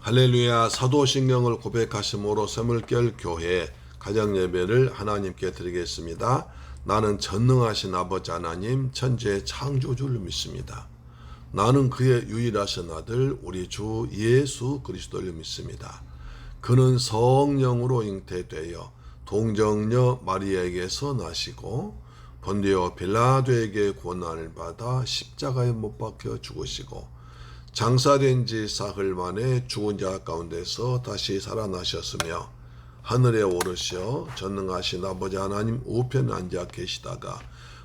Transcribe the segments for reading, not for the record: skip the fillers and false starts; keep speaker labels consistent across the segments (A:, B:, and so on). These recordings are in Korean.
A: 할렐루야. 사도신경을 고백하심으로 샘물결 교회 가정예배를 하나님께 드리겠습니다. 나는 전능하신 아버지 하나님 천지의 창조주를 믿습니다. 나는 그의 유일하신 아들 우리 주 예수 그리스도를 믿습니다. 그는 성령으로 잉태되어 동정녀 마리아에게서 나시고 본디오 빌라도에게 고난을 받아 십자가에 못 박혀 죽으시고 장사된 지 사흘 만에 죽은 자 가운데서 다시 살아나셨으며 하늘에 오르셔 전능하신 아버지 하나님 우편에 앉아 계시다가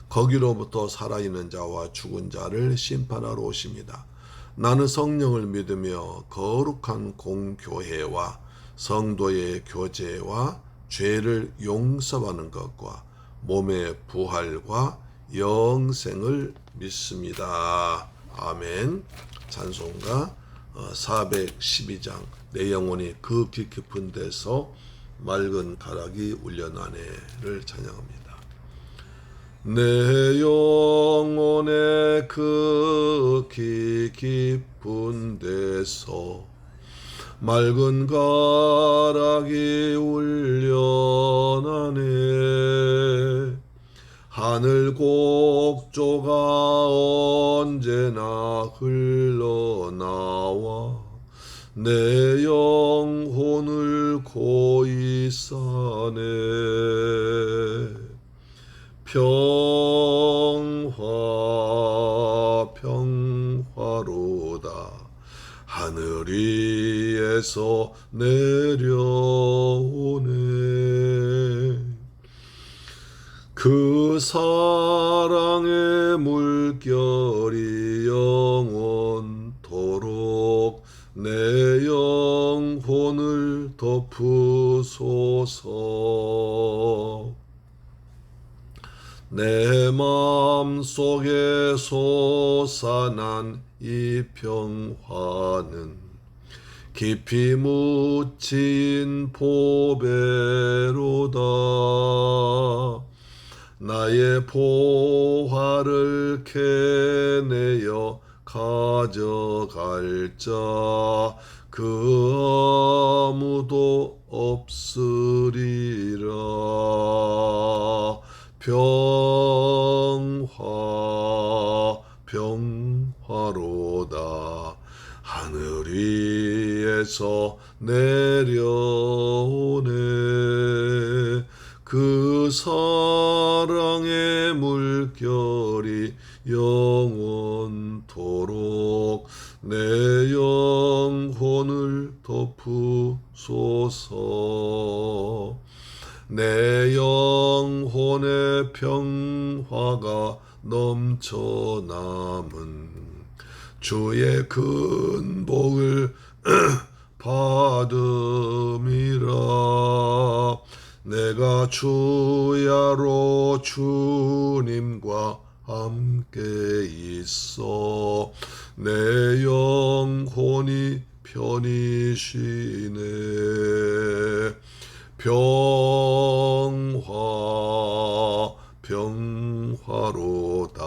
A: 거기로부터 살아있는 자와 죽은 자를 심판하러 오십니다. 나는 성령을 믿으며 거룩한 공교회와 성도의 교제와 죄를 용서받는 것과 몸의 부활과 영생을 믿습니다. 아멘. 찬송가 412장 내 영혼이 그 깊은 데서 맑은 가락이 울려나네를 찬양합니다. 내 영혼의 그 깊은 데서 맑은 가락이 울려나네. 하늘 곡조가 언제나 흘러나와 내 영혼을 고이 싸네. 평화로다 하늘 위에서 내려오네. 그 사랑의 물결이 영원토록 내 영혼을 덮으소서. 내 마음속에 솟아난 이 평화는 깊이 묻힌 보배로다. 나의 보화를 캐내어 가져갈 자 그 아무도 없으리라. 평화로다 하늘 위에서 내려오네. 그 사랑의 물결이 영원토록 내 영혼을 덮으소서. 내 영혼의 평화가 넘쳐남은 주의 큰 복을 받음이라. 내가 주야로 주님과 함께 있어 내 영혼이 편히 쉬네. 평화로다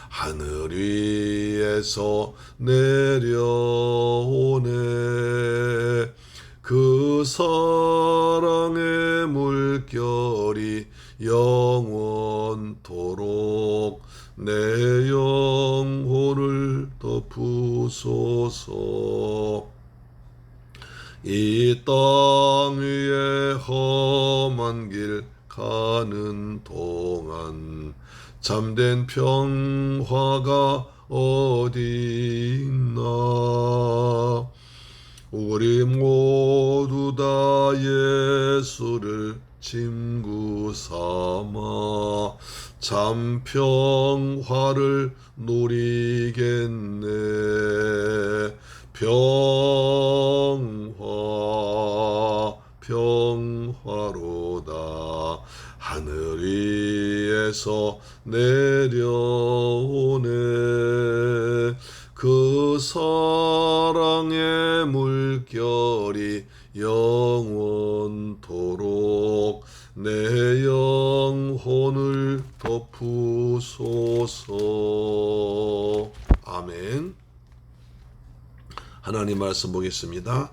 A: 하늘 위에서 내려오네. 그 사랑의 물결이 영원토록 내 영혼을 덮으소서. 이 땅 위에 험한 길 가는 동안 참된 평화가 어디 있나. 우리 모두 다 예수를 친구 삼아 참 평화를 누리겠네. 평화로다 하늘 위에서 내려오네. 그 사랑의 물결이 영원토록 내 영혼을 덮으소서. 아멘. 하나님 말씀 보겠습니다.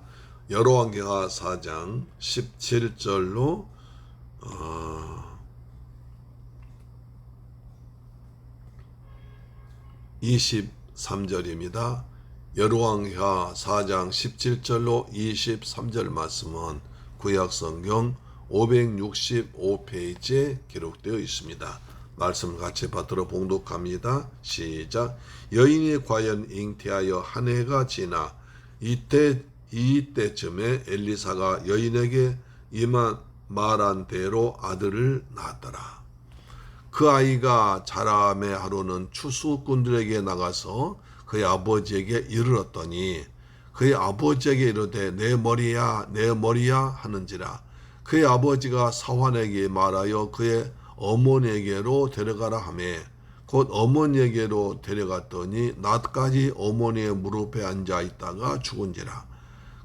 A: 여로왕기하 4장 17절로 23절입니다. 여로왕기하 4장 17절로 23절 말씀은 구약성경 565페이지에 기록되어 있습니다. 말씀을 같이 받들어 봉독합니다. 시작. 여인이 과연 잉태하여 한 해가 지나 이때쯤에 엘리사가 여인에게 이만 말한 대로 아들을 낳았더라. 그 아이가 자라매 하루는 추수꾼들에게 나가서 그의 아버지에게 이르렀더니 그의 아버지에게 이르되 내 머리야 내 머리야 하는지라. 그의 아버지가 사환에게 말하여 그의 어머니에게로 데려가라 하매 곧 어머니에게로 데려갔더니 낮까지 어머니의 무릎에 앉아 있다가 죽은지라.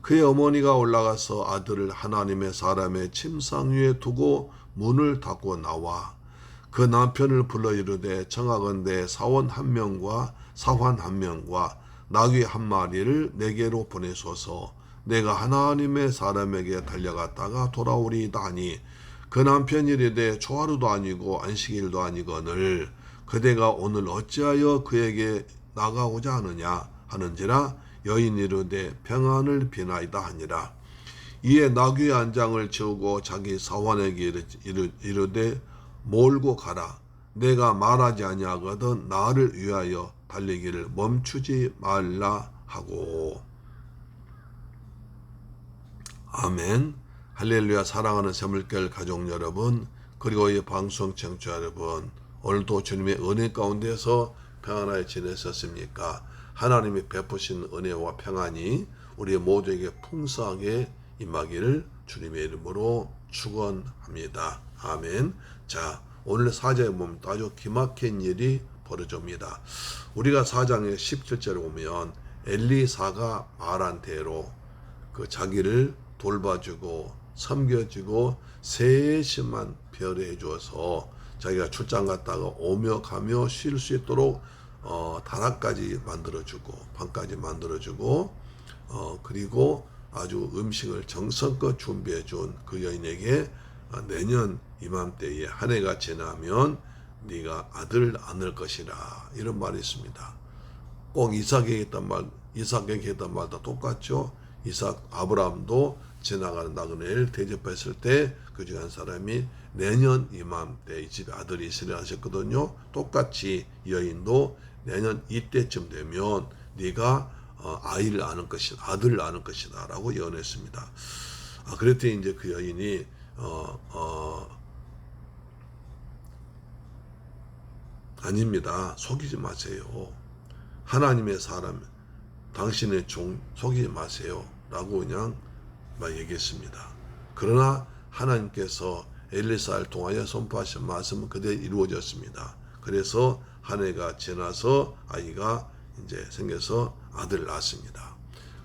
A: 그의 어머니가 올라가서 아들을 하나님의 사람의 침상 위에 두고 문을 닫고 나와 그 남편을 불러 이르되 청하건대 사환 한 명과 나귀 한 마리를 내게로 보내소서. 내가 하나님의 사람에게 달려갔다가 돌아오리이다 하니 그 남편이 이르되 초하루도 아니고 안식일도 아니거늘 그대가 오늘 어찌하여 그에게 나가고자 하느냐 하는지라. 여인이 이르되 평안을 비나이다 하니라. 이에 나귀의 안장을 채우고 자기 사환에게 이르되 몰고 가라. 내가 말하지 아니하거든 나를 위하여 달리기를 멈추지 말라 하고. 아멘. 할렐루야. 사랑하는 새물결 가족 여러분, 그리고 이 방송 청취자 여러분, 오늘도 주님의 은혜 가운데서 평안하게 지내셨습니까? 하나님이 베푸신 은혜와 평안이 우리 모두에게 풍성하게 임하기를 주님의 이름으로 축원합니다. 아멘. 자, 오늘 4장에 보면 아주 기막힌 일이 벌어집니다. 우리가 4장의 17절에 보면 엘리사가 말한 대로 그 자기를 돌봐주고 섬겨주고 세심한 별을 해주어서 자기가 출장 갔다가 오며 가며 쉴 수 있도록 다락까지 만들어주고 방까지 만들어주고 그리고 아주 음식을 정성껏 준비해준 그 여인에게 내년 이맘때에 한 해가 지나면 네가 아들을 낳을 것이라 이런 말이 있습니다. 꼭 이삭에게 했던 말도 똑같죠. 이삭 아브라함도 지나가는 나그네를 대접했을 때 그 중에 한 사람이 내년 이맘때 이 집에 아들이 있으려 하셨거든요. 똑같이 여인도 내년 이때쯤 되면 네가 아들을 낳을 것이다 라고 예언했습니다. 그랬더니 이제 그 여인이 아닙니다. 속이지 마세요. 하나님의 사람 당신의 종 속이지 마세요 라고 그냥 얘기했습니다. 그러나 하나님께서 엘리사를 통하여 선포하신 말씀은 그대로 이루어졌습니다. 그래서 한 해가 지나서 아이가 이제 생겨서 아들을 낳았습니다.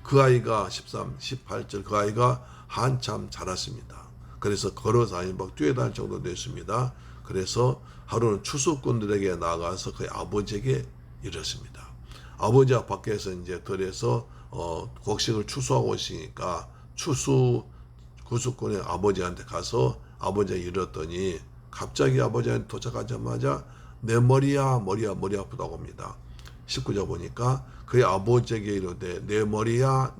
A: 그 아이가 18절 그 아이가 한참 자랐습니다. 그래서 걸어 다니며 뛰어다닐 정도 됐습니다. 그래서 하루는 추수꾼들에게 나가서 그의 아버지에게 이르렀습니다. 아버지가 밖에서 이제 들에서 곡식을 추수하고 있으니까 추수꾼의 아버지한테 가서 아버지가 이르렀더니 갑자기 아버지한테 도착하자마자 내 머리 아프다고 합니다. 19절 보니까 그의 아버지에게 이르되 내 머리야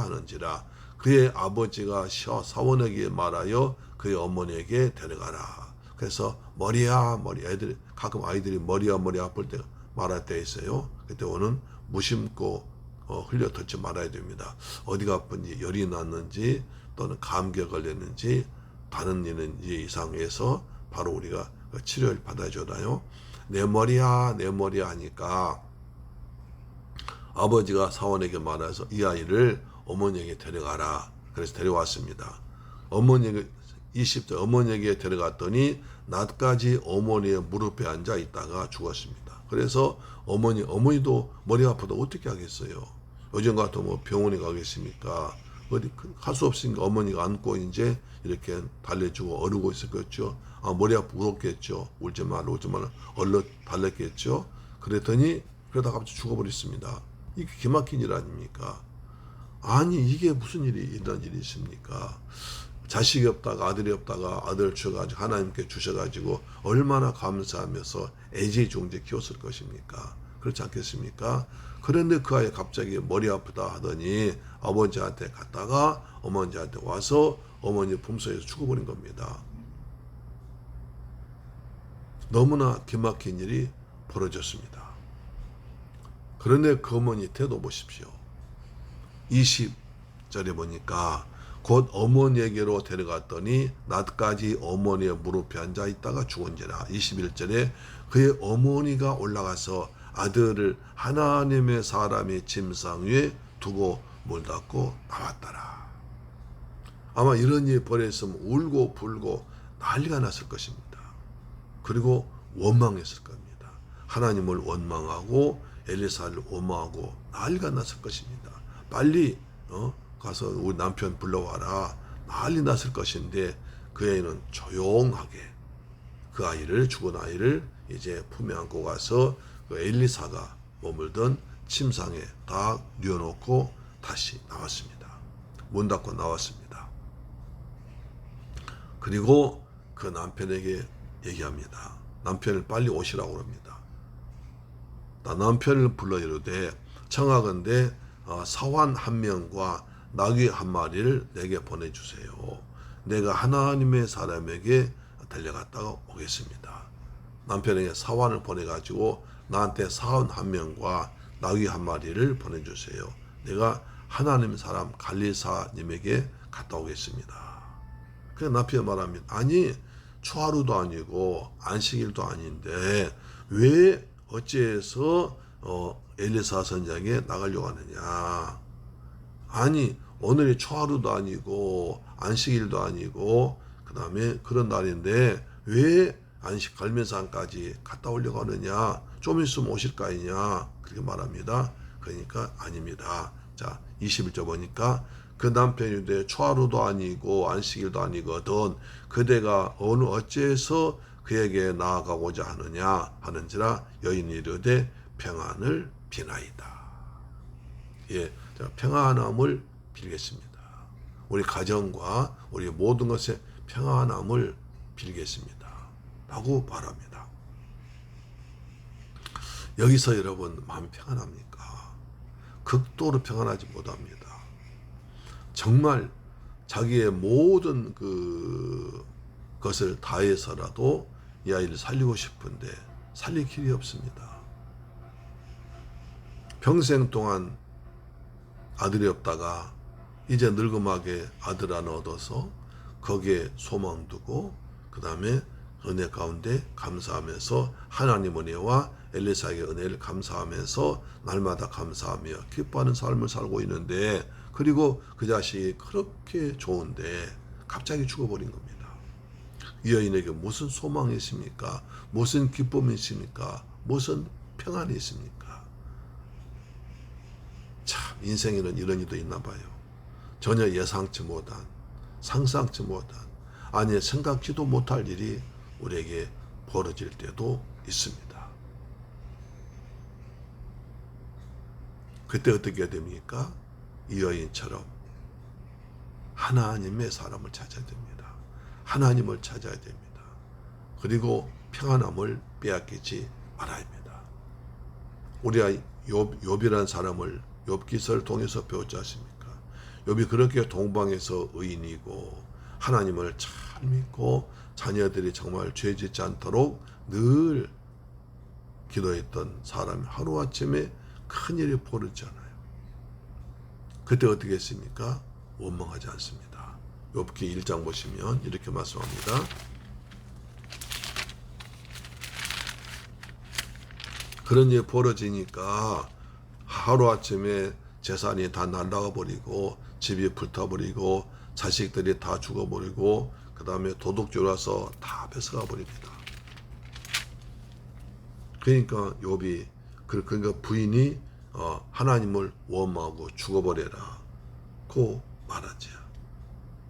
A: 하는지라. 그의 아버지가 사원에게 말하여 그의 어머니에게 데려가라. 그래서 머리야 가끔 아이들이 머리야 아플 때 말할 때 있어요. 그때 오는 무심코 흘려 털지 말아야 됩니다. 어디가 아픈지 열이 났는지 또는 감기에 걸렸는지 다른 일인지 이상해서 바로 우리가 치료를 받아줘라요. 내 머리야 하니까 아버지가 사원에게 말해서 이 아이를 어머니에게 데려가라. 그래서 데려왔습니다. 20절 어머니에게 데려갔더니 낮까지 어머니의 무릎에 앉아 있다가 죽었습니다. 그래서 어머니도 머리가 아프다 어떻게 하겠어요? 요즘 같으면 병원에 가겠습니까? 어디 할 수 없으니까 어머니가 안고 이제 이렇게 달래주고 어르고 있었겠죠. 머리 아프고 울었겠죠. 울지 말라 얼른 달랬겠죠. 그랬더니 그러다 갑자기 죽어버렸습니다. 이게 기막힌 일 아닙니까? 아니 이게 무슨 이런 일이 있습니까? 자식이 없다가 아들이 없다가 아들을 주셔가지고 하나님께 주셔가지고 얼마나 감사하면서 애지중지 키웠을 것입니까? 그렇지 않겠습니까? 그런데 그 아이 갑자기 머리 아프다 하더니 아버지한테 갔다가 어머니한테 와서 어머니 품속에서 죽어버린 겁니다. 너무나 기막힌 일이 벌어졌습니다. 그런데 그 어머니 태도 보십시오. 20절에 보니까 곧 어머니에게로 데려갔더니 낮까지 어머니의 무릎에 앉아 있다가 죽은지라. 21절에 그의 어머니가 올라가서 아들을 하나님의 사람이 침상 위에 두고 문 닫고 나왔더라. 아마 이런 일이 벌어졌으면 울고 불고 난리가 났을 것입니다. 그리고 원망했을 겁니다. 하나님을 원망하고 엘리사를 원망하고 난리가 났을 것입니다. 빨리 가서 우리 남편 불러와라 난리 났을 것인데 그 애는 조용하게 그 아이를 죽은 아이를 이제 품에 안고 가서 그 엘리사가 머물던 침상에 다 뉘어놓고 다시 나왔습니다. 문 닫고 나왔습니다. 그리고 그 남편에게 얘기합니다. 남편을 빨리 오시라고 합니다. 남편을 불러 이르되 청하건대 사환 한 명과 나귀 한 마리를 내게 보내주세요. 내가 하나님의 사람에게 달려갔다가 오겠습니다. 남편에게 사환을 보내가지고 나한테 사환 한 명과 나귀 한 마리를 보내주세요. 내가 하나님의 사람 갈리사님에게 갔다 오겠습니다. 그래서 남편이 말합니다. 아니 초하루도 아니고 안식일도 아닌데 왜 어찌해서 엘리사 선장에 나가려고 하느냐. 아니 오늘이 초하루도 아니고 안식일도 아니고 그 다음에 그런 날인데 왜 안식 갈면산까지 갔다 오려고 하느냐. 좀 있으면 오실 거 아니냐. 그렇게 말합니다. 그러니까 아닙니다. 자 21절 보니까 그 남편인데 초하루도 아니고 안식일도 아니거든 그대가 어찌해서 그에게 나아가고자 하느냐 하는지라 여인이 이르되 평안을 비나이다. 예, 평안함을 빌겠습니다. 우리 가정과 우리 모든 것에 평안함을 빌겠습니다. 라고 말합니다. 여기서 여러분 마음이 평안합니까? 극도로 평안하지 못합니다. 정말 자기의 모든 것을 다해서라도 이 아이를 살리고 싶은데 살릴 길이 없습니다. 평생 동안 아들이 없다가 이제 늙음하게 아들 하나 얻어서 거기에 소망 두고 그 다음에 은혜 가운데 감사하면서 하나님 은혜와 엘리사의 은혜를 감사하면서 날마다 감사하며 기뻐하는 삶을 살고 있는데 그리고 그 자식이 그렇게 좋은데 갑자기 죽어버린 겁니다. 이 여인에게 무슨 소망이 있습니까? 무슨 기쁨이 있습니까? 무슨 평안이 있습니까? 참 인생에는 이런 일도 있나 봐요. 전혀 예상치 못한 상상치 못한 아니 생각지도 못할 일이 우리에게 벌어질 때도 있습니다. 그때 어떻게 됩니까? 이 여인처럼 하나님의 사람을 찾아야 됩니다. 하나님을 찾아야 됩니다. 그리고 평안함을 빼앗기지 말아야 합니다. 우리가 욥이라는 사람을 욥기서를 통해서 배웠지 않습니까? 욥이 그렇게 동방에서 의인이고 하나님을 잘 믿고 자녀들이 정말 죄 짓지 않도록 늘 기도했던 사람이 하루아침에 큰일이 벌어지잖아요. 그때 어떻게 했습니까? 원망하지 않습니다. 욥기 1장 보시면 이렇게 말씀합니다. 그런 일이 벌어지니까 하루아침에 재산이 다 날아가 버리고 집이 불타버리고 자식들이 다 죽어버리고 그 다음에 도둑질 와서 다 뺏어가 버립니다. 그러니까 욥이 그러니까 부인이 하나님을 원망하고 죽어버려라 고 말하죠.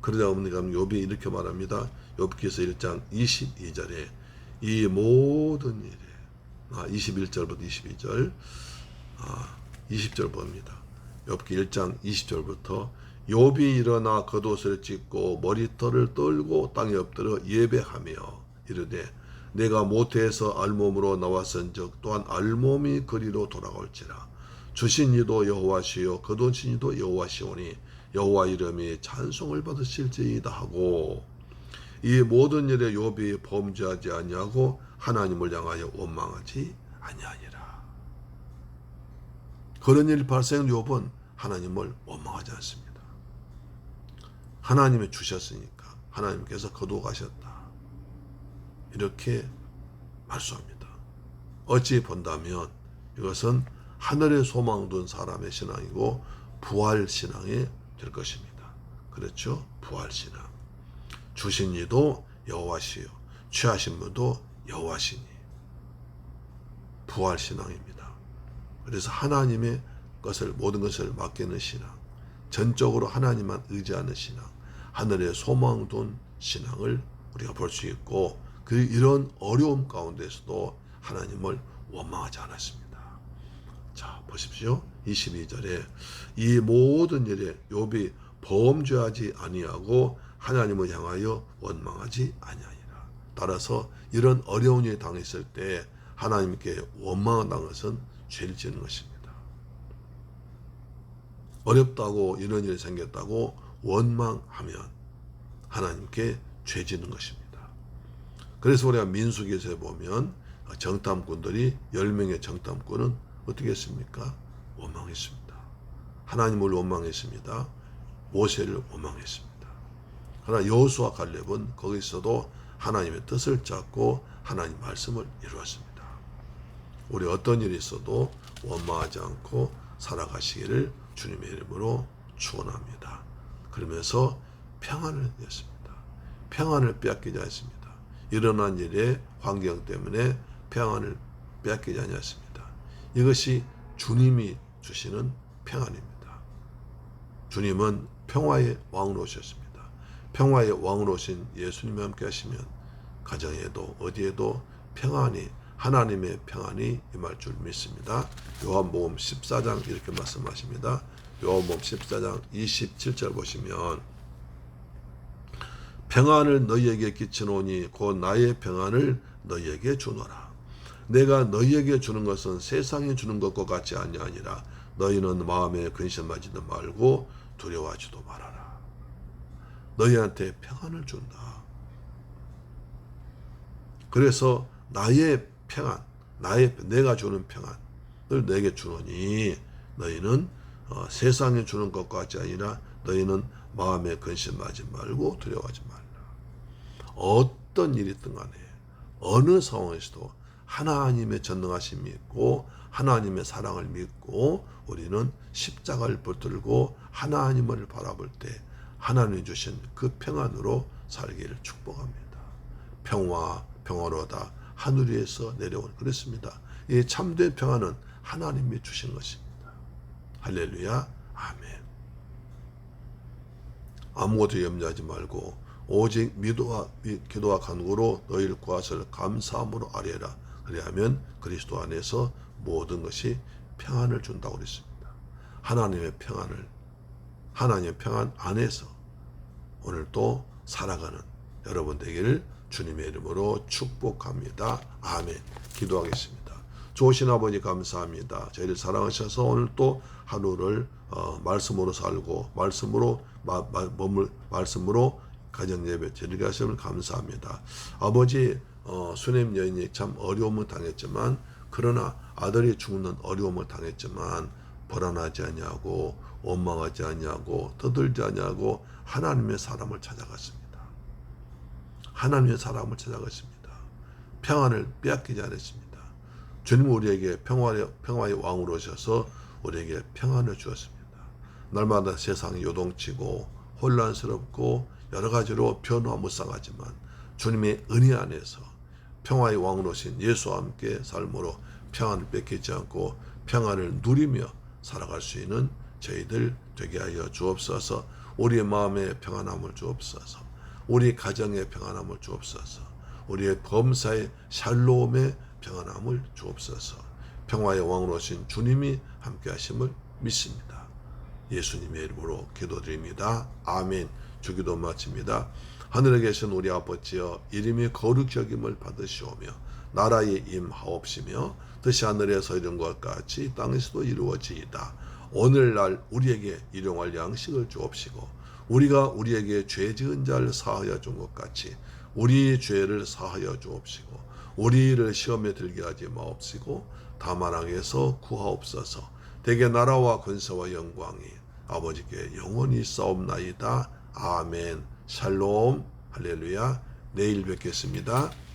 A: 그러다 보니까 욥이 이렇게 말합니다. 욥기서 1장 22절에 이 모든 일에 21절부터 22절 20절 봅니다. 욥기 1장 20절부터 욥이 일어나 겉옷을 찢고 머리털을 떨고 땅에 엎드려 예배하며 이르되 내가 모태에서 알몸으로 나왔은즉 또한 알몸이 그리로 돌아올지라. 주신 이도 여호와시요 거두신 이도 여호와시오니 여호와 이름이 찬송을 받으실지이다 하고, 이 모든 일에 욥이 범죄하지 아니하고 하나님을 향하여 원망하지 아니하니라. 그런 일 발생 욥은 하나님을 원망하지 않습니다. 하나님이 주셨으니까 하나님께서 거두어 가셨다, 이렇게 말씀합니다. 어찌 본다면 이것은 하늘에 소망 둔 사람의 신앙이고 부활 신앙이 될 것입니다. 그렇죠? 부활 신앙. 주신 이도 여호와시요 취하신 분도 여호와시니, 부활 신앙입니다. 그래서 하나님의 것을, 모든 것을 맡기는 신앙, 전적으로 하나님만 의지하는 신앙, 하늘에 소망 둔 신앙을 우리가 볼 수 있고, 그 이런 어려움 가운데서도 하나님을 원망하지 않았습니다. 자, 보십시오. 22절에 이 모든 일에 욥이 범죄하지 아니하고 하나님을 향하여 원망하지 아니하니라. 따라서 이런 어려운 일이 당했을 때 하나님께 원망한다는 것은 죄를 지는 것입니다. 어렵다고 이런 일이 생겼다고 원망하면 하나님께 죄 지는 것입니다. 그래서 우리가 민수기에서 보면 정탐꾼들이 10명의 정탐꾼은 어떻게 했습니까? 원망했습니다. 하나님을 원망했습니다. 모세를 원망했습니다. 그러나 여호수아 갈렙은 거기서도 하나님의 뜻을 잡고 하나님 말씀을 이루었습니다. 우리 어떤 일이 있어도 원망하지 않고 살아가시기를 주님의 이름으로 축원합니다. 그러면서 평안을 얻습니다. 평안을 빼앗기지 않습니다. 일어난 일의 환경 때문에 평안을 빼앗기지 않습니다. 이것이 주님이 주시는 평안입니다. 주님은 평화의 왕으로 오셨습니다. 평화의 왕으로 오신 예수님과 함께 하시면 가정에도 어디에도 평안이, 하나님의 평안이 임할 줄 믿습니다. 요한복음 14장 이렇게 말씀하십니다. 요한복음 14장 27절 보시면 평안을 너희에게 끼치노니 곧 나의 평안을 너희에게 주노라. 내가 너희에게 주는 것은 세상에 주는 것과 같이 아니하니라. 너희는 마음에 근심하지도 말고 두려워하지도 말아라. 너희한테 평안을 준다. 그래서 나의 평안, 내가 주는 평안을 너에게 주노니 너희는 세상에 주는 것과 같이 아니라 너희는 마음에 근심하지 말고 두려워하지 말라. 어떤 일이 있든 간에 어느 상황에서도 하나님의 전능하심을 믿고 하나님의 사랑을 믿고 우리는 십자가를 붙들고 하나님을 바라볼 때 하나님이 주신 그 평안으로 살기를 축복합니다. 평화로다 하늘 위에서 내려온, 그렇습니다. 이 참된 평안은 하나님이 주신 것입니다. 할렐루야, 아멘. 아무것도 염려하지 말고 오직 기도와 간구로 너희를 구하시를 감사함으로 아뢰라. 그리하면 그리스도 안에서 모든 것이 평안을 준다고 그랬습니다. 하나님의 평안 안에서 오늘도 살아가는 여러분 되기를 주님의 이름으로 축복합니다. 아멘. 기도하겠습니다. 좋으신 아버지 감사합니다. 저희를 사랑하셔서 오늘 또 하루를 말씀으로 살고 말씀으로 가정 예배 드리게 하심을 감사합니다. 아버지, 수냄 여인이 참 어려움을 당했지만, 그러나 아들이 죽는 어려움을 당했지만 불안하지 아니하고 원망하지 아니하고 떠들지 아니하고 하나님의 사람을 찾아갔습니다. 하나님의 사람을 찾아갔습니다. 평안을 빼앗기지 않았습니다. 주님 우리에게 평화의 왕으로 오셔서 우리에게 평안을 주었습니다. 날마다 세상이 요동치고 혼란스럽고 여러 가지로 변화무쌍하지만 주님의 은혜 안에서 평화의 왕으로 오신 예수와 함께 삶으로 평안을 뺏기지 않고 평안을 누리며 살아갈 수 있는 저희들 되게 하여 주옵소서. 우리의 마음의 평안함을 주옵소서. 우리 가정의 평안함을 주옵소서. 우리의 범사의 샬롬의 평안함을 주옵소서. 평화의 왕으로 오신 주님이 함께 하심을 믿습니다. 예수님의 이름으로 기도드립니다. 아멘. 주기도 마칩니다. 하늘에 계신 우리 아버지여, 이름이 거룩히 여김을 받으시오며 나라의 임하옵시며 뜻이 하늘에서 이룬 것 같이 땅에서도 이루어지이다. 오늘날 우리에게 일용할 양식을 주옵시고 우리가 우리에게 죄 지은 자를 사하여 준 것 같이 우리 죄를 사하여 주옵시고 우리를 시험에 들게 하지 마옵시고 다만 악에서 구하옵소서. 대개 나라와 권세와 영광이 아버지께 영원히 싸움나이다. 아멘. 샬롬. 할렐루야. 내일 뵙겠습니다.